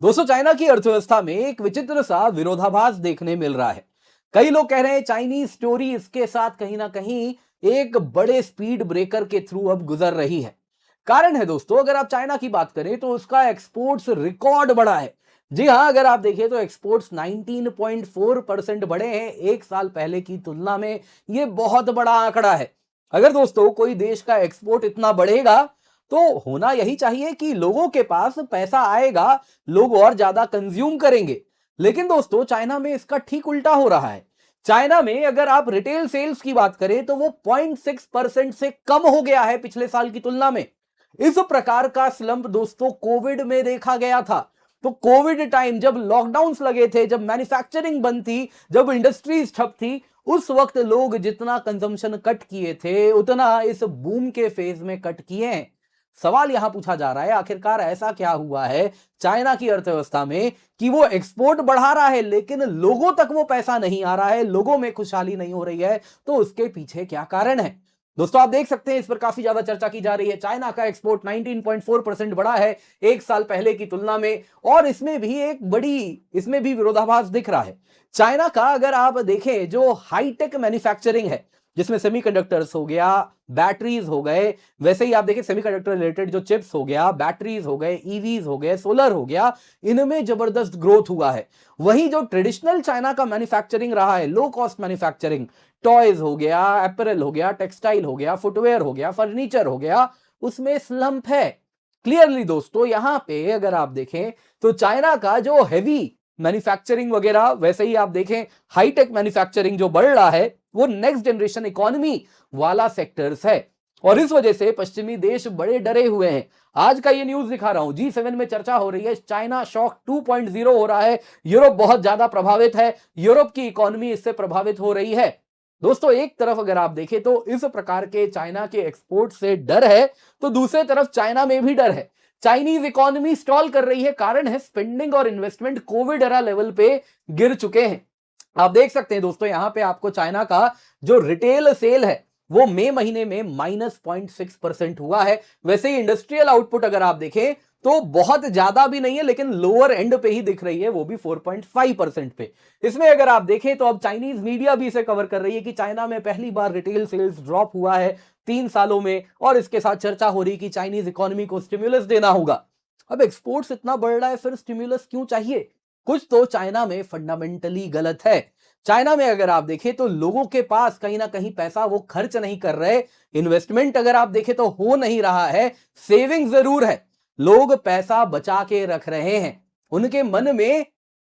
दोस्तों, चाइना की अर्थव्यवस्था में एक विचित्र सा विरोधाभास देखने मिल रहा है। कई लोग कह रहे हैं चाइनीज स्टोरी इसके साथ कहीं ना कहीं एक बड़े स्पीड ब्रेकर के थ्रू अब गुजर रही है। कारण है दोस्तों, अगर आप चाइना की बात करें तो उसका एक्सपोर्ट्स रिकॉर्ड बढ़ा है। जी हां, अगर आप देखें तो एक्सपोर्ट्स 19.4% बढ़े हैं एक साल पहले की तुलना में। यह बहुत बड़ा आंकड़ा है। अगर दोस्तों कोई देश का एक्सपोर्ट इतना बढ़ेगा तो होना यही चाहिए कि लोगों के पास पैसा आएगा, लोग और ज्यादा कंज्यूम करेंगे। लेकिन दोस्तों चाइना में इसका ठीक उल्टा हो रहा है। चाइना में अगर आप रिटेल सेल्स की बात करें तो वो 0.6% से कम हो गया है पिछले साल की तुलना में। इस प्रकार का स्लंप दोस्तों कोविड में देखा गया था। तो कोविड टाइम जब लॉकडाउन्स लगे थे, जब मैन्युफैक्चरिंग बंद थी, जब इंडस्ट्रीज ठप थी, उस वक्त लोग जितना कंजम्पशन कट किए थे उतना इस बूम के फेज में कट किए हैं। सवाल यहां पूछा जा रहा है, आखिरकार ऐसा क्या हुआ है चाइना की अर्थव्यवस्था में कि वो एक्सपोर्ट बढ़ा रहा है लेकिन लोगों तक वो पैसा नहीं आ रहा है, लोगों में खुशहाली नहीं हो रही है। तो उसके पीछे क्या कारण है? दोस्तों आप देख सकते हैं इस पर काफी ज्यादा चर्चा की जा रही है। चाइना का एक्सपोर्ट 19.4% बढ़ा है एक साल पहले की तुलना में। और इसमें भी विरोधाभास दिख रहा है। चाइना का अगर आप देखें जो हाईटेक मैन्युफैक्चरिंग है, जिसमें सेमीकंडक्टर्स हो गया, बैटरीज हो गए, वैसे ही आप देखिए सेमीकंडक्टर रिलेटेड जो चिप्स हो गया, बैटरीज हो गए, ईवीज हो गए, सोलर हो गया, इनमें जबरदस्त ग्रोथ हुआ है। वहीं जो ट्रेडिशनल चाइना का मैन्युफैक्चरिंग रहा है, लो कॉस्ट मैन्युफैक्चरिंग, टॉयज हो गया, एपरल हो गया, टेक्सटाइल हो गया, फुटवेयर हो गया, फर्नीचर हो गया, उसमें स्लंप है। क्लियरली दोस्तों यहां पे अगर आप देखें तो चाइना का जो हैवी मैन्युफैक्चरिंग वगैरह, वैसे ही आप देखें हाईटेक मैन्युफैक्चरिंग जो बढ़ रहा है, वो नेक्स्ट जनरेशन इकोनॉमी वाला सेक्टर्स है। और इस वजह से पश्चिमी देश बड़े डरे हुए हैं। आज का ये न्यूज दिखा रहा हूं, G7 में चर्चा हो रही है, चाइना शॉक 2.0 हो रहा है। यूरोप बहुत ज्यादा प्रभावित है, यूरोप की इकोनॉमी इससे प्रभावित हो रही है। दोस्तों एक तरफ अगर आप देखें तो इस प्रकार के चाइना के एक्सपोर्ट से डर है, तो दूसरी तरफ चाइना में भी डर है। चाइनीज इकोनॉमी स्टॉल कर रही है, कारण है स्पेंडिंग और इन्वेस्टमेंट कोविड एरा लेवल पे गिर चुके हैं। आप देख सकते हैं दोस्तों यहां पे आपको चाइना का जो रिटेल सेल है वो मई महीने में -0.6% हुआ है। वैसे ही इंडस्ट्रियल आउटपुट अगर आप देखें तो बहुत ज्यादा भी नहीं है, लेकिन लोअर एंड पे ही दिख रही है, वो भी 4.5% पे। इसमें अगर आप देखें तो अब चाइनीज मीडिया भी इसे कवर कर रही है कि चाइना में पहली बार रिटेल सेल्स ड्रॉप हुआ है 3 सालों में। और इसके साथ चर्चा हो रही है कि चाइनीज इकोनॉमी को स्टिम्युलस देना होगा। अब एक्सपोर्ट्स इतना बढ़ रहा है, फिर स्टिम्युलस क्यों चाहिए? कुछ तो चाइना में फंडामेंटली गलत है। चाइना में अगर आप देखें तो लोगों के पास कहीं ना कहीं पैसा वो खर्च नहीं कर रहे, इन्वेस्टमेंट अगर आप देखें तो हो नहीं रहा है, सेविंग जरूर है, लोग पैसा बचा के रख रहे हैं। उनके मन में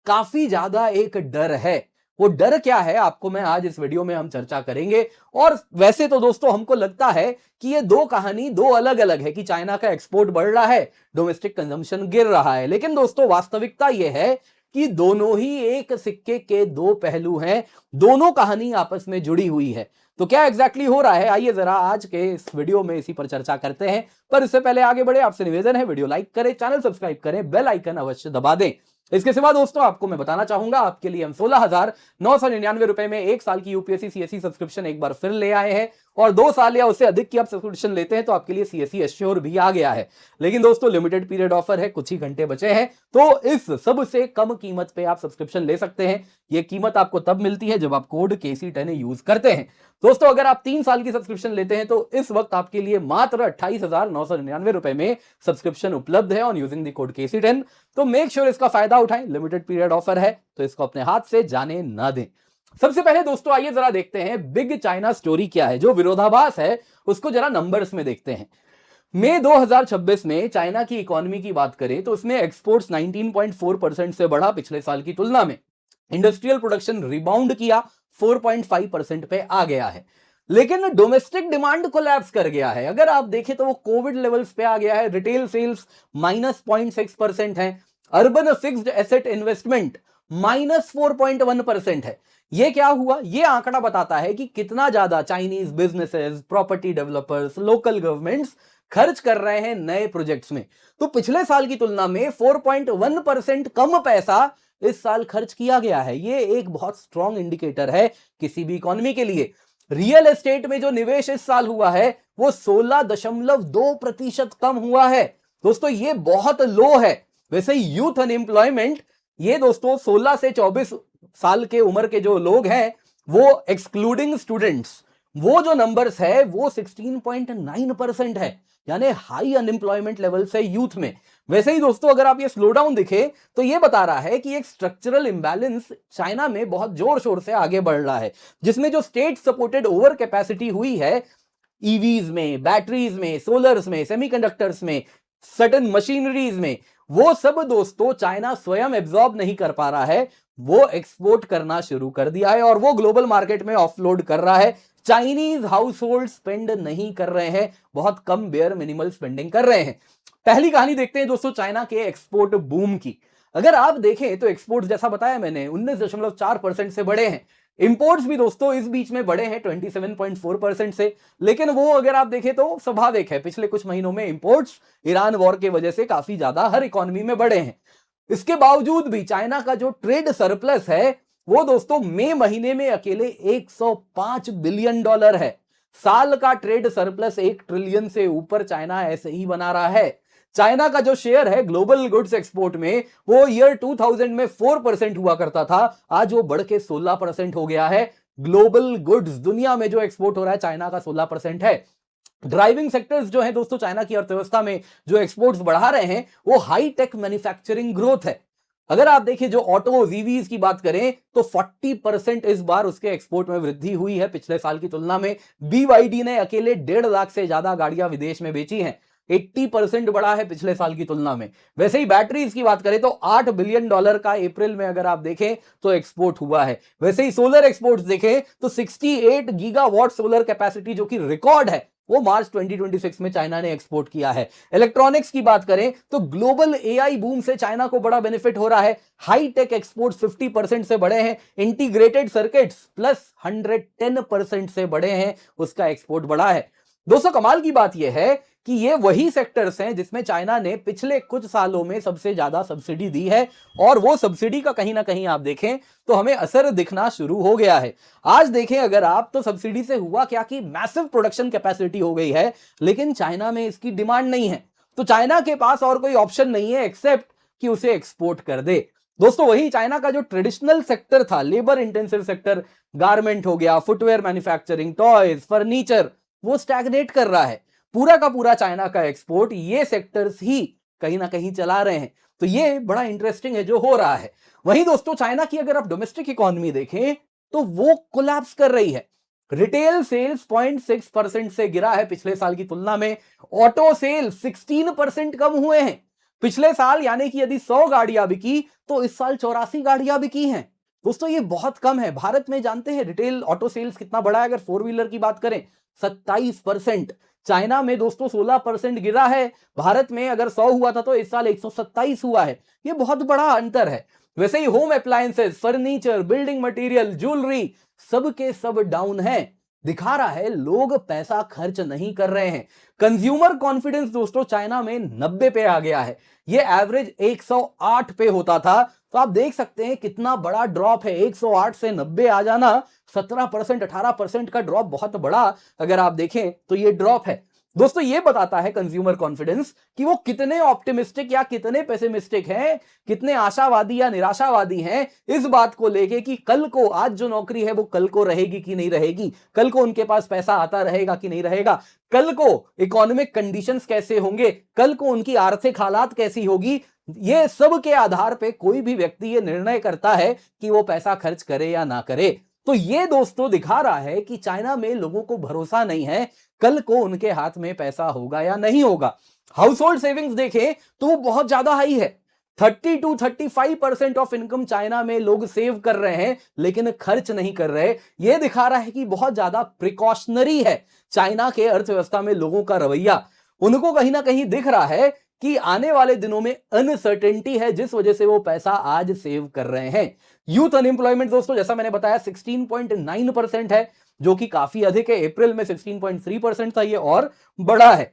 काफी ज्यादा एक डर है। वो डर क्या है आपको मैं आज इस वीडियो में हम चर्चा करेंगे। और वैसे तो दोस्तों हमको लगता है कि ये दो कहानी दो अलग अलग है, कि चाइना का एक्सपोर्ट बढ़ रहा है, डोमेस्टिक कंजम्पशन गिर रहा है। लेकिन दोस्तों वास्तविकता यह है कि दोनों ही एक सिक्के के दो पहलू हैं, दोनों कहानी आपस में जुड़ी हुई है। तो क्या एग्जैक्टली हो रहा है, आइए जरा आज के इस वीडियो में इसी पर चर्चा करते हैं। पर इससे पहले आगे बढ़े आपसे निवेदन है, वीडियो लाइक करें, चैनल सब्सक्राइब करें, बेल आइकन अवश्य दबा दें। इसके सिवा दोस्तों आपको मैं बताना चाहूंगा, आपके लिए हम 16,999 रुपए में एक साल की यूपीएससी सीएससी सब्सक्रिप्शन एक बार फिर ले आए हैं। और 2 साल या उससे अधिक की आप सब्सक्रिप्शन लेते हैं तो आपके लिए सीएससी एश्योर भी आ गया है। लेकिन दोस्तों लिमिटेड पीरियड ऑफर है, कुछ ही घंटे बचे हैं, तो इस सबसे कम कीमत पे आप सब्सक्रिप्शन ले सकते हैं। यह कीमत आपको तब मिलती है जब आप कोड KC10 यूज करते हैं। दोस्तों अगर आप 3 साल की सब्सक्रिप्शन लेते हैं तो इस वक्त आपके लिए मात्र 28,999 रुपए में सब्सक्रिप्शन उपलब्ध है on using the code KC10। तो मेक श्योर इसका फायदा उठाएं, लिमिटेड पीरियड ऑफर है तो इसको अपने हाथ से जाने ना दें। सबसे पहले दोस्तों आइए जरा देखते हैं बिग चाइना स्टोरी क्या है। जो विरोधाभास है उसको जरा नंबर्स में देखते हैं। मई 2026 में चाइना की इकोनॉमी की बात करें तो उसमें एक्सपोर्ट्स 19.4% से बढ़ा पिछले साल की तुलना में। इंडस्ट्रियल प्रोडक्शन रिबाउंड किया, 4.5% पे आ गया है। लेकिन डोमेस्टिक डिमांड कोलैप्स कर गया है। अगर आप देखें तो वो कोविड लेवल्स पे आ गया है। रिटेल सेल्स -0.6% है। अर्बन फिक्स्ड एसेट इन्वेस्टमेंट -4.1% है। ये क्या हुआ? ये आंकड़ा बताता है कि कितना ज्यादा Chinese businesses, property developers, local governments खर्च कर रहे हैं नए प्रोजेक्ट्स में। तो पिछले साल की तुलना में 4.1% कम पैसा इस साल खर्च किया गया है। ये एक बहुत स्ट्रॉन्ग इंडिकेटर है किसी भी इकोनॉमी के लिए। रियल एस्टेट में जो निवेश इस साल हुआ है वो 16.2% कम हुआ है। दोस्तों ये बहुत लो है। वैसे ही यूथ अनएम्प्लॉयमेंट, ये दोस्तों 16 से 24 साल के उम्र के जो लोग हैं, वो एक्सक्लूडिंग स्टूडेंट्स, वो जो नंबर्स है वो 16.9% है, यानी हाई अनएम्प्लॉयमेंट लेवल से यूथ में। वैसे ही दोस्तों अगर आप ये स्लो डाउन दिखे तो ये बता रहा है कि एक स्ट्रक्चरल इंबैलेंस चाइना में बहुत जोर शोर से आगे बढ़ रहा है, जिसमें जो स्टेट सपोर्टेड ओवर कैपेसिटी हुई है ईवीज में, बैटरीज में, सोलर्स में, सेमीकंडक्टर्स में, सर्टेन मशीनरीज में, वो सब दोस्तों चाइना स्वयं एब्जॉर्ब नहीं कर पा रहा है, वो एक्सपोर्ट करना शुरू कर दिया है और वो ग्लोबल मार्केट में ऑफलोड कर रहा है। चाइनीज हाउस होल्ड स्पेंड नहीं कर रहे हैं, बहुत कम बेयर मिनिमल स्पेंडिंग कर रहे हैं। पहली कहानी देखते हैं दोस्तों चाइना के एक्सपोर्ट बूम की। अगर आप देखें तो एक्सपोर्ट जैसा बताया मैंने 19.4% से बढ़े हैं, इंपोर्ट्स भी दोस्तों इस बीच में बढ़े हैं 27.4% से। लेकिन वो अगर आप देखें तो स्वाभाविक है, पिछले कुछ महीनों में इंपोर्ट्स ईरान वॉर की वजह से काफी ज्यादा हर इकोनॉमी में बढ़े हैं। इसके बावजूद भी चाइना का जो ट्रेड सरप्लस है वो दोस्तों मई महीने में अकेले 105 बिलियन डॉलर है। साल का ट्रेड सरप्लस 1 ट्रिलियन से ऊपर चाइना ऐसे ही बना रहा है। चाइना का जो शेयर है ग्लोबल गुड्स एक्सपोर्ट में वो ईयर 2000 में 4% हुआ करता था, आज वो बढ़ के 16% हो गया है। ग्लोबल गुड्स दुनिया में जो एक्सपोर्ट हो रहा है चाइना का 16% है। ड्राइविंग सेक्टर्स जो है दोस्तों चाइना की अर्थव्यवस्था में जो एक्सपोर्ट्स बढ़ा रहे हैं वो हाई टेक मैन्युफैक्चरिंग ग्रोथ है। अगर आप देखिए जो ऑटोज ईवीज की बात करें तो 40% इस बार उसके एक्सपोर्ट में वृद्धि हुई है पिछले साल की तुलना में। BYD ने अकेले 1.5 लाख से ज्यादा गाड़ियां विदेश में बेची हैं, 80% बढ़ा है पिछले साल की तुलना में। वैसे ही बैटरीज की बात करें तो $8 बिलियन का अप्रैल में अगर आप देखें तो एक्सपोर्ट हुआ है। वैसे ही सोलर एक्सपोर्ट्स देखें तो 68 गीगावाट सोलर कैपेसिटी जो कि रिकॉर्ड है वो मार्च 2026 में चाइना ने एक्सपोर्ट किया है। इलेक्ट्रॉनिक्स की बात करें तो ग्लोबल AI बूम से चाइना को बड़ा बेनिफिट हो रहा है। हाई टेक एक्सपोर्ट्स 50% से बढ़े हैं, इंटीग्रेटेड सर्किट्स प्लस 110% से बढ़े हैं, उसका एक्सपोर्ट बढ़ा है। दोस्तों कमाल की बात यह है कि ये वही सेक्टर्स हैं जिसमें चाइना ने पिछले कुछ सालों में सबसे ज्यादा सब्सिडी दी है और वो सब्सिडी का कहीं ना कहीं आप देखें तो हमें असर दिखना शुरू हो गया है। आज देखें अगर आप तो सब्सिडी से हुआ क्या कि मैसिव प्रोडक्शन कैपेसिटी हो गई है, लेकिन चाइना में इसकी डिमांड नहीं है, तो चाइना के पास और कोई ऑप्शन नहीं है एक्सेप्ट कि उसे एक्सपोर्ट कर दे। दोस्तों वही चाइना का जो ट्रेडिशनल सेक्टर था, लेबर इंटेंसिव सेक्टर, गारमेंट हो गया, फुटवेयर मैन्युफैक्चरिंग, टॉयज, फर्नीचर, वो स्टैग्नेट कर रहा है। पूरा का पूरा चाइना का एक्सपोर्ट ये सेक्टर्स ही कहीं ना कहीं चला रहे हैं, तो ये बड़ा इंटरेस्टिंग है जो हो रहा है। वहीं दोस्तों चाइना की अगर आप डोमेस्टिक इकोनॉमी देखें तो वो कोलैप्स कर रही है। रिटेल सेल्स 0.6% से गिरा है पिछले साल की तुलना में। ऑटो सेल्स 16% कम हुए हैं पिछले साल, यानी कि यदि 100 गाड़ियां बिकी तो इस साल 84 गाड़ियां बिकी हैं। दोस्तों ये बहुत कम है। भारत में जानते हैं रिटेल ऑटो सेल्स कितना बड़ा है, अगर 4 व्हीलर की बात करें 27%। चाइना में दोस्तों 16% गिरा है। भारत में अगर 100 हुआ था तो इस साल 127 हुआ है, ये बहुत बड़ा अंतर है। वैसे ही home appliances, furniture, building material, jewellery, सब के सब डाउन है। दिखा रहा है लोग पैसा खर्च नहीं कर रहे हैं। कंज्यूमर कॉन्फिडेंस दोस्तों चाइना में 90 पे आ गया है, ये एवरेज 108 पे होता था, तो आप देख सकते हैं कितना बड़ा ड्रॉप है। 108 से 90 आ जाना 17% 18% का ड्रॉप बहुत बड़ा अगर आप देखें तो ये ड्रॉप है। दोस्तों ये बताता है कंज्यूमर कॉन्फिडेंस कि वो कितने ऑप्टिमिस्टिक या कितने पेसिमिस्टिक हैं, कितने आशावादी या निराशावादी हैं इस बात को लेके कि कल को आज जो नौकरी है वो कल को रहेगी कि नहीं रहेगी, कल को उनके पास पैसा आता रहेगा कि नहीं रहेगा, कल को इकोनॉमिक कंडीशंस कैसे होंगे, कल को उनकी आर्थिक हालात कैसी होगी। ये सब के आधार पे कोई भी व्यक्ति ये निर्णय करता है कि वो पैसा खर्च करे या ना करे। तो ये दोस्तों दिखा रहा है कि चाइना में लोगों को भरोसा नहीं है कल को उनके हाथ में पैसा होगा या नहीं होगा। हाउस होल्ड सेविंग्स देखें तो वो बहुत ज्यादा हाई है। 30 to 35% ऑफ इनकम चाइना में लोग सेव कर रहे हैं लेकिन खर्च नहीं कर रहे। यह दिखा रहा है कि बहुत ज्यादा प्रिकॉशनरी है चाइना के अर्थव्यवस्था में लोगों का रवैया। उनको कहीं ना कहीं दिख रहा है कि आने वाले दिनों में अनसर्टेनिटी है, जिस वजह से वो पैसा आज सेव कर रहे हैं। यूथ अनएम्प्लॉयमेंट दोस्तों जैसा मैंने बताया 16.9% है, जो कि काफी अधिक है। अप्रैल में 16.3% था, ये और बड़ा है।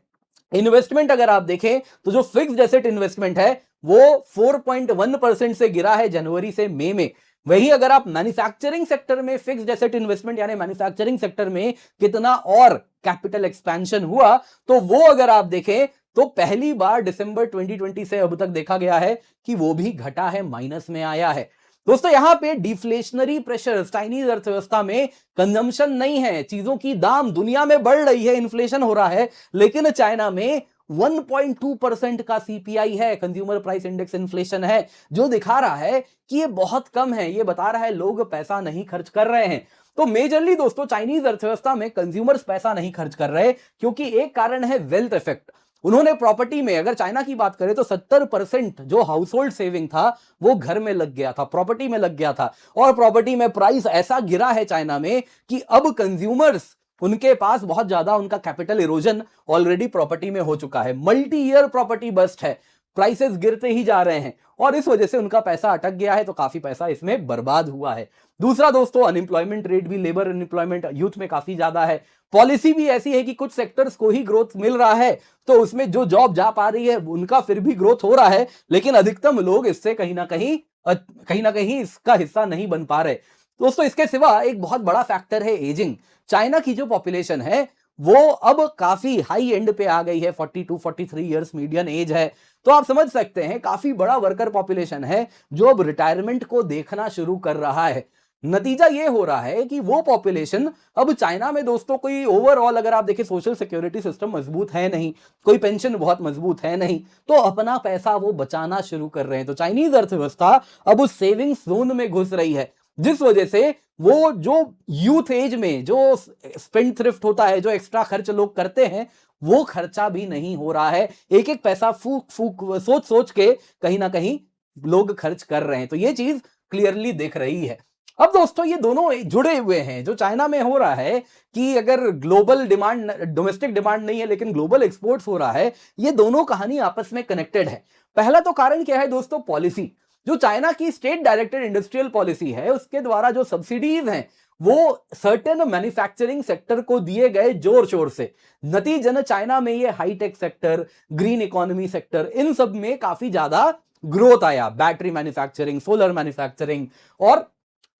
इन्वेस्टमेंट अगर आप देखें तो जो फिक्स्ड एसेट इन्वेस्टमेंट है वो 4.1% से गिरा है जनवरी से मई में। वही अगर आप मैन्युफैक्चरिंग सेक्टर में फिक्स्ड एसेट इन्वेस्टमेंट यानी मैन्युफैक्चरिंग सेक्टर में कितना और कैपिटल एक्सपेंशन हुआ तो वो अगर आप देखें तो पहली बार दिसंबर 2020 से अब तक देखा गया है कि वो भी घटा है, माइनस में आया है। दोस्तों यहां पे डिफ्लेशनरी प्रेशर चाइनीज अर्थव्यवस्था में, कंजम्पशन नहीं है, चीजों की दाम दुनिया में बढ़ रही है, इन्फ्लेशन हो रहा है, लेकिन चाइना में 1.2% का सीपीआई है, कंज्यूमर प्राइस इंडेक्स इन्फ्लेशन है, जो दिखा रहा है कि ये बहुत कम है। ये बता रहा है लोग पैसा नहीं खर्च कर रहे हैं। तो मेजरली दोस्तों चाइनीज अर्थव्यवस्था में कंज्यूमर्स पैसा नहीं खर्च कर रहे, क्योंकि एक कारण है वेल्थ इफेक्ट। उन्होंने प्रॉपर्टी में, अगर चाइना की बात करें तो 70% जो हाउस होल्ड सेविंग था वो घर में लग गया था, प्रॉपर्टी में लग गया था। और प्रॉपर्टी में प्राइस ऐसा गिरा है चाइना में कि अब कंज्यूमर्स, उनके पास बहुत ज्यादा उनका कैपिटल इरोजन ऑलरेडी प्रॉपर्टी में हो चुका है, मल्टी ईयर प्रॉपर्टी बस्ट है, प्राइसेस गिरते ही जा रहे हैं और इस वजह से उनका पैसा अटक गया है, तो काफी पैसा इसमें बर्बाद हुआ है। दूसरा दोस्तों, अनएम्प्लॉयमेंट रेट भी, लेबर अनएम्प्लॉयमेंट यूथ में काफी ज्यादा है। पॉलिसी भी ऐसी है कि कुछ सेक्टर्स को ही ग्रोथ मिल रहा है, तो उसमें जो जॉब जा पा रही है उनका फिर भी ग्रोथ हो रहा है, लेकिन अधिकतम लोग इससे कहीं ना कहीं इसका हिस्सा नहीं बन पा रहे। दोस्तों इसके सिवा एक बहुत बड़ा फैक्टर है एजिंग। चाइना की जो पॉपुलेशन है वो अब काफी हाई एंड पे आ गई है, 42-43 इयर्स मीडियन एज है। तो आप समझ सकते हैं काफी बड़ा वर्कर पॉपुलेशन है जो अब रिटायरमेंट को देखना शुरू कर रहा है। नतीजा ये हो रहा है कि वो पॉपुलेशन अब चाइना में दोस्तों, कोई ओवरऑल अगर आप देखें सोशल सिक्योरिटी सिस्टम मजबूत है नहीं, कोई पेंशन बहुत मजबूत है नहीं, तो अपना पैसा वो बचाना शुरू कर रहे हैं। तो चाइनीज अर्थव्यवस्था अब उस सेविंग्स जोन में घुस रही है, जिस वजह से वो जो यूथ एज में जो स्पेंड थ्रिफ्ट होता है, जो एक्स्ट्रा खर्च लोग करते हैं, वो खर्चा भी नहीं हो रहा है। एक एक पैसा फूक फूक सोच सोच के कहीं ना कहीं लोग खर्च कर रहे हैं। तो ये चीज क्लियरली दिख रही है। अब दोस्तों ये दोनों जुड़े हुए हैं। जो चाइना में हो रहा है कि अगर ग्लोबल डिमांड, डोमेस्टिक डिमांड नहीं है लेकिन ग्लोबल एक्सपोर्ट्स हो रहा है, ये दोनों कहानी आपस में कनेक्टेड है। पहला तो कारण क्या है दोस्तों, पॉलिसी। जो चाइना की स्टेट डायरेक्टेड इंडस्ट्रियल पॉलिसी है, उसके द्वारा जो सब्सिडीज हैं वो सर्टेन मैन्युफैक्चरिंग सेक्टर को दिए गए जोर शोर से। नतीजन चाइना में ये high tech sector, green economy sector, इन सब में काफी ज्यादा ग्रोथ आया। बैटरी मैन्युफैक्चरिंग, सोलर मैन्युफैक्चरिंग, और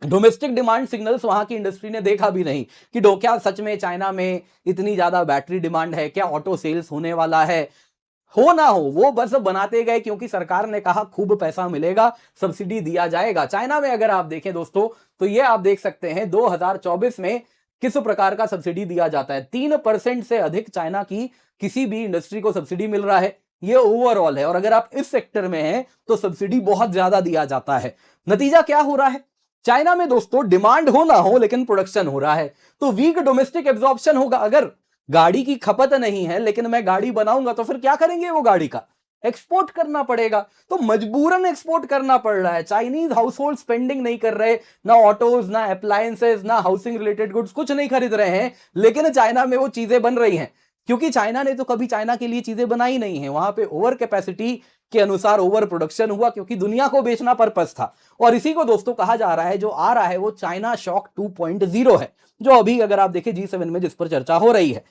डोमेस्टिक डिमांड सिग्नल्स वहां की इंडस्ट्री ने देखा भी नहीं कि क्या सच में चाइना में इतनी ज्यादा बैटरी डिमांड है, क्या ऑटो सेल्स होने वाला है। हो ना हो, वो बस बनाते गए क्योंकि सरकार ने कहा खूब पैसा मिलेगा, सब्सिडी दिया जाएगा। चाइना में अगर आप देखें दोस्तों तो ये आप देख सकते हैं 2024 में किस प्रकार का सब्सिडी दिया जाता है। 3% से अधिक चाइना की किसी भी इंडस्ट्री को सब्सिडी मिल रहा है, ये ओवरऑल है। और अगर आप इस सेक्टर में हैं तो सब्सिडी बहुत ज्यादा दिया जाता है। नतीजा क्या हो रहा है, चाइना में दोस्तों डिमांड हो ना हो लेकिन प्रोडक्शन हो रहा है, तो वीक डोमेस्टिक एब्जॉर्प्शन होगा। अगर गाड़ी की खपत नहीं है लेकिन मैं गाड़ी बनाऊंगा तो फिर क्या करेंगे, वो गाड़ी का एक्सपोर्ट करना पड़ेगा, तो मजबूरन एक्सपोर्ट करना पड़ रहा है। चाइनीज हाउस होल्ड स्पेंडिंग नहीं कर रहे, ना ऑटोज, ना अप्लायंसेस, ना हाउसिंग रिलेटेड गुड्स, कुछ नहीं खरीद रहे हैं, लेकिन चाइना में वो चीजें बन रही हैं क्योंकि चाइना ने तो कभी चाइना के लिए चीजें बनाई नहीं है। वहां पे ओवर कैपेसिटी के अनुसार ओवर प्रोडक्शन हुआ क्योंकि दुनिया को बेचना पर्पस था। और इसी को दोस्तों कहा जा रहा है, जो आ रहा है वो चाइना शॉक 2.0 है, जो अभी अगर आप देखें G7 में जिस पर चर्चा हो रही है।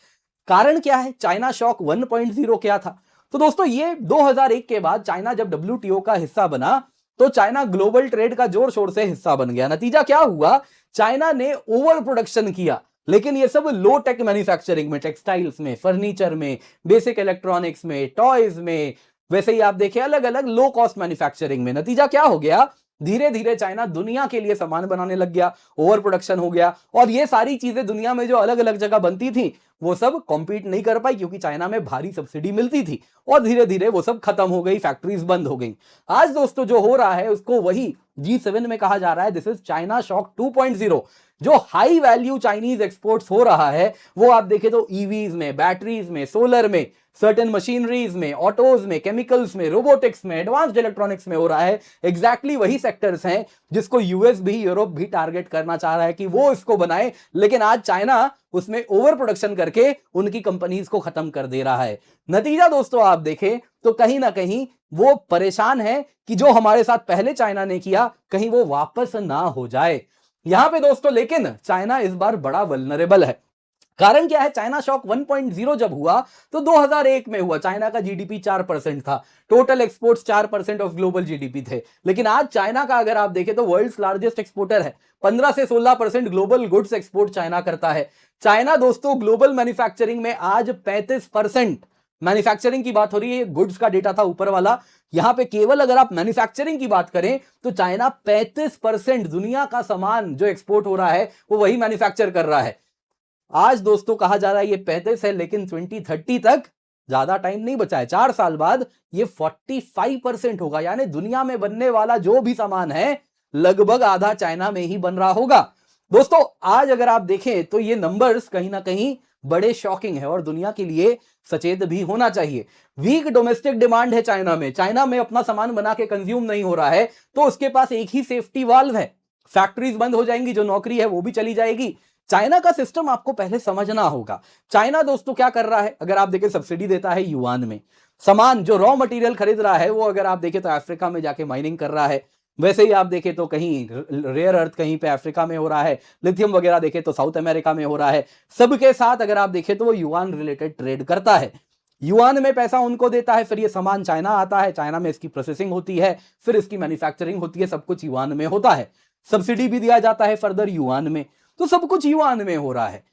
कारण क्या है, चाइना शॉक 1.0 क्या था? तो दोस्तों ये 2001 के बाद चाइना जब WTO का हिस्सा बना तो चाइना ग्लोबल ट्रेड का जोर शोर से हिस्सा बन गया। नतीजा क्या हुआ, चाइना ने ओवर प्रोडक्शन किया, लेकिन ये सब लो टेक मैन्युफैक्चरिंग में, टेक्सटाइल्स में, फर्नीचर में, बेसिक इलेक्ट्रॉनिक्स में, टॉयज में, वैसे ही आप देखें अलग अलग लो कॉस्ट मैन्युफैक्चरिंग में। नतीजा क्या हो गया, धीरे धीरे चाइना दुनिया के लिए सामान बनाने लग गया, ओवर प्रोडक्शन हो गया, और ये सारी चीजें दुनिया में जो अलग अलग जगह बनती थी वो सब कॉम्पीट नहीं कर पाई क्योंकि चाइना में भारी सब्सिडी मिलती थी, और धीरे धीरे वो सब खत्म हो गई, फैक्ट्रीज बंद हो गई। आज दोस्तों जो हो रहा है उसको वही G7 में कहा जा रहा है, दिस इज चाइना शॉक 2.0। जो हाई वैल्यू चाइनीज एक्सपोर्ट्स हो रहा है वो आप देखें तो ईवीज में, बैटरीज में, सोलर में, सर्टेन मशीनरीज में, ऑटोज में, केमिकल्स में, रोबोटिक्स में, एडवांस्ड इलेक्ट्रॉनिक्स में हो रहा है। एग्जैक्टली वही सेक्टर्स हैं जिसको यूएस भी, यूरोप भी टारगेट करना चाह रहा है कि वो इसको बनाए, लेकिन आज चाइना उसमें ओवर प्रोडक्शन करके उनकी कंपनीज को खत्म कर दे रहा है। नतीजा दोस्तों आप देखें तो कहीं ना कहीं वो परेशान है कि जो हमारे साथ पहले चाइना ने किया कहीं वो वापस ना हो जाए। यहां पे दोस्तों लेकिन चाइना इस बार बड़ा वल्नरेबल है। कारण क्या है, चाइना शॉक 1.0 जब हुआ तो 2001 में हुआ, चाइना का जीडीपी 4% था, total exports 4% of global GDP थे। लेकिन आज चाइना का अगर आप देखें तो वर्ल्ड्स लार्जेस्ट एक्सपोर्टर है, 15 से 16% ग्लोबल गुड्स एक्सपोर्ट चाइना करता है। चाइना दोस्तों ग्लोबल मैन्युफैक्चरिंग में आज 35% मैन्युफैक्चरिंग की बात हो रही है, गुड्स का डेटा था ऊपर वाला। यहां पे केवल अगर आप मैन्युफैक्चरिंग की बात करें तो चाइना 35% दुनिया का सामान जो एक्सपोर्ट हो रहा है वो वही मैन्युफैक्चर कर रहा है। आज दोस्तों कहा जा रहा है ये 35 है, लेकिन 2030 तक ज्यादा टाइम नहीं बचा है, 4 साल बाद ये 45% होगा। यानी दुनिया में बनने वाला जो भी सामान है लगभग आधा चाइना में ही बन रहा होगा। दोस्तों आज अगर आप देखें तो ये नंबर्स कहीं ना कहीं बड़े शॉकिंग है और दुनिया के लिए सचेत भी होना चाहिए। वीक डोमेस्टिक डिमांड है चाइना में अपना सामान बना के कंज्यूम नहीं हो रहा है, तो उसके पास एक ही सेफ्टी वाल्व है, फैक्ट्रीज बंद हो जाएंगी, जो नौकरी है वो भी चली जाएगी। चाइना का सिस्टम आपको पहले समझना होगा। चाइना दोस्तों क्या कर रहा है, अगर आप देखें सब्सिडी देता है युआन में, सामान जो रॉ मटेरियल खरीद रहा है वो अगर आप देखें तो अफ्रीका में जाके माइनिंग कर रहा है। वैसे ही आप देखें तो कहीं रेयर अर्थ कहीं पे अफ्रीका में हो रहा है, लिथियम वगैरह देखें तो साउथ अमेरिका में हो रहा है। सबके साथ अगर आप देखें तो वो युआन रिलेटेड ट्रेड करता है, युआन में पैसा उनको देता है, फिर ये सामान चाइना आता है, चाइना में इसकी प्रोसेसिंग होती है, फिर इसकी मैन्युफैक्चरिंग होती है, सब कुछ युआन में होता है, सब्सिडी भी दिया जाता है फर्दर युआन में, तो सब कुछ युआन में हो रहा है।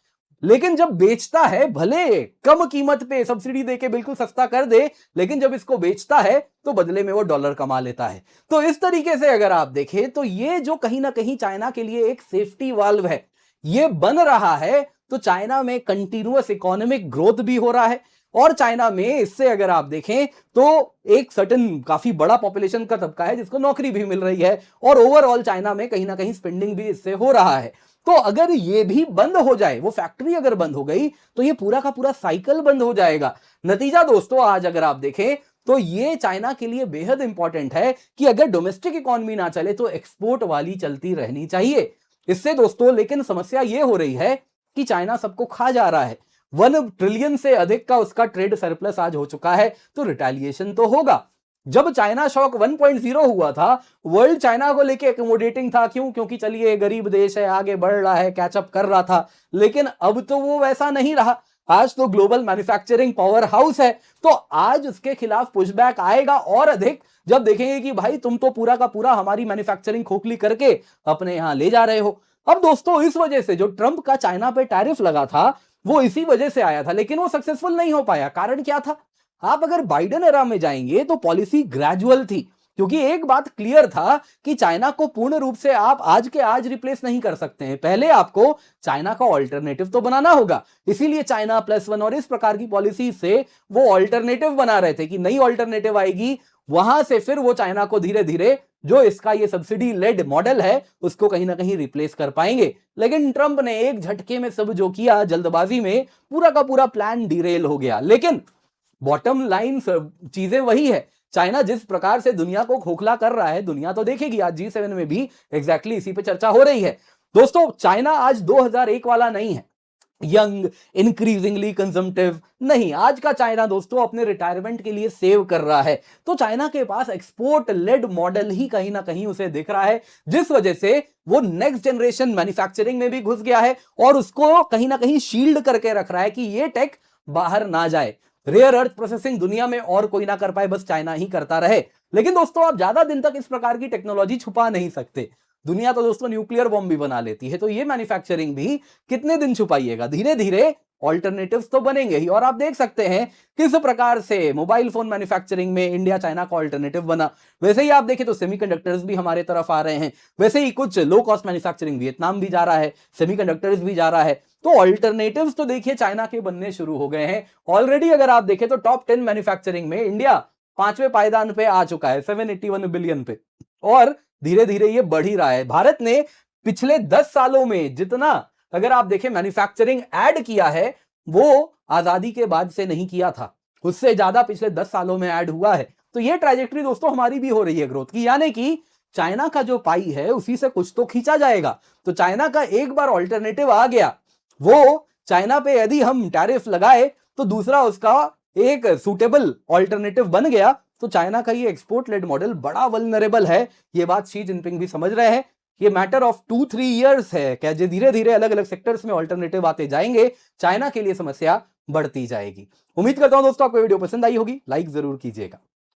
लेकिन जब बेचता है भले कम कीमत पे सब्सिडी देके बिल्कुल सस्ता कर दे, लेकिन जब इसको बेचता है तो बदले में वो डॉलर कमा लेता है। तो इस तरीके से अगर आप देखें तो ये जो कहीं ना कहीं चाइना के लिए एक सेफ्टी वाल्व है, ये बन रहा है, तो चाइना में कंटिन्यूअस इकोनॉमिक ग्रोथ भी हो रहा है। और चाइना में इससे अगर आप देखें तो एक सर्टेन काफी बड़ा पॉपुलेशन का तबका है जिसको नौकरी भी मिल रही है, और ओवरऑल चाइना में कहीं ना कहीं स्पेंडिंग भी इससे हो रहा है। तो अगर ये भी बंद हो जाए, वो फैक्ट्री अगर बंद हो गई, तो ये पूरा का पूरा साइकिल बंद हो जाएगा। नतीजा दोस्तों आज अगर आप देखें तो ये चाइना के लिए बेहद इंपॉर्टेंट है कि अगर डोमेस्टिक इकोनॉमी ना चले तो एक्सपोर्ट वाली चलती रहनी चाहिए। इससे दोस्तों लेकिन समस्या ये हो रही है कि चाइना सबको खा जा रहा है, 1 ट्रिलियन से अधिक का उसका ट्रेड सरप्लस आज हो चुका है, तो रिटेलिएशन तो होगा। जब चाइना शॉक 1.0 हुआ था, वर्ल्ड चाइना को लेके एकोमोडेटिंग था, क्यों? क्योंकि चलिए गरीब देश है, आगे बढ़ रहा है, कैचअप कर रहा था। लेकिन अब तो वो वैसा नहीं रहा, आज तो ग्लोबल मैन्युफैक्चरिंग पावर हाउस है। तो आज उसके खिलाफ पुशबैक आएगा और अधिक, जब देखेंगे कि भाई तुम तो पूरा का पूरा हमारी मैन्युफैक्चरिंग खोखली करके अपने यहां ले जा रहे हो। अब दोस्तों इस वजह से जो ट्रंप का चाइना पे टैरिफ लगा था वो इसी वजह से आया था, लेकिन वो सक्सेसफुल नहीं हो पाया। कारण क्या था? आप अगर बाइडेन एरा में जाएंगे तो पॉलिसी ग्रेजुअल थी, क्योंकि एक बात क्लियर था कि चाइना को पूर्ण रूप से आप आज के आज रिप्लेस नहीं कर सकते हैं, पहले आपको चाइना का ऑल्टरनेटिव तो बनाना होगा। इसीलिए चाइना +1 और इस प्रकार की पॉलिसी से वो ऑल्टरनेटिव बना रहे थे कि नई ऑल्टरनेटिव आएगी, वहां से फिर वो चाइना को धीरे धीरे जो इसका ये सब्सिडी लेड मॉडल है उसको कहीं ना कहीं रिप्लेस कर पाएंगे। लेकिन ट्रंप ने एक झटके में सब जो किया, जल्दबाजी में पूरा का पूरा प्लान डिरेल हो गया। लेकिन बॉटम लाइन चीजें वही है, चाइना जिस प्रकार से दुनिया को खोखला कर रहा है, दुनिया तो देखेगी। आज G7 में भी एग्जैक्टली इसी पे चर्चा हो रही है। दोस्तों चाइना आज 2001 वाला नहीं है, यंग, इंक्रीजिंगली कंजम्पटिव नहीं। आज का चाइना दोस्तों अपने रिटायरमेंट के लिए सेव कर रहा है। तो चाइना के पास एक्सपोर्ट लेड मॉडल ही कहीं ना कहीं उसे दिख रहा है, जिस वजह से वो नेक्स्ट जनरेशन मैन्युफैक्चरिंग में भी घुस गया है और उसको कहीं ना कहीं शील्ड करके रख रहा है कि ये टेक बाहर ना जाए। रेयर अर्थ प्रोसेसिंग दुनिया में और कोई ना कर पाए, बस चाइना ही करता रहे। लेकिन दोस्तों आप ज्यादा दिन तक इस प्रकार की टेक्नोलॉजी छुपा नहीं सकते। दुनिया तो दोस्तों न्यूक्लियर बॉम्ब भी बना लेती है, तो ये मैन्युफैक्चरिंग भी कितने दिन छुपाइएगा? धीरे धीरे ऑल्टरनेटिव्स तो बनेंगे ही। और आप देख सकते हैं किस प्रकार से मोबाइल फोन मैन्युफैक्चरिंग में इंडिया चाइना का ऑल्टरनेटिव बना। वैसे ही आप देखें तो सेमीकंडक्टर्स भी हमारे तरफ आ रहे हैं, वैसे ही कुछ लो कॉस्ट मैन्युफैक्चरिंग वियतनाम भी जा रहा है, सेमीकंडक्टर्स भी जा रहा है। तो ऑल्टरनेटिव्स तो देखिए चाइना के बनने शुरू हो गए हैं ऑलरेडी। अगर आप देखें तो टॉप 10 मैन्युफैक्चरिंग में इंडिया 5वें पायदान पे आ चुका है, 781 बिलियन पे, और धीरे धीरे ये बढ़ ही रहा है। भारत ने पिछले 10 सालों में जितना अगर आप देखें मैन्युफैक्चरिंग ऐड किया है वो आजादी के बाद से नहीं किया था, उससे ज्यादा पिछले 10 सालों में ऐड हुआ है। तो ये ट्रैजेक्टरी दोस्तों हमारी भी हो रही है ग्रोथ की, यानी कि चाइना का जो पाई है उसी से कुछ तो खींचा जाएगा। तो चाइना का एक बार ऑल्टरनेटिव आ गया, वो चाइना पे यदि हम टैरिफ लगाए तो दूसरा उसका एक सूटेबल ऑल्टरनेटिव बन गया, तो चाइना का ये एक्सपोर्ट लेड मॉडल बड़ा वल्नरेबल है। ये बात शी जिनपिंग भी समझ रहे हैं। ये मैटर ऑफ 2-3 इयर्स है, क्या धीरे धीरे अलग अलग सेक्टर्स में ऑल्टरनेटिव आते जाएंगे, चाइना के लिए समस्या बढ़ती जाएगी। उम्मीद करता हूं दोस्तों आपको वीडियो पसंद आई होगी, लाइक जरूर कीजिएगा।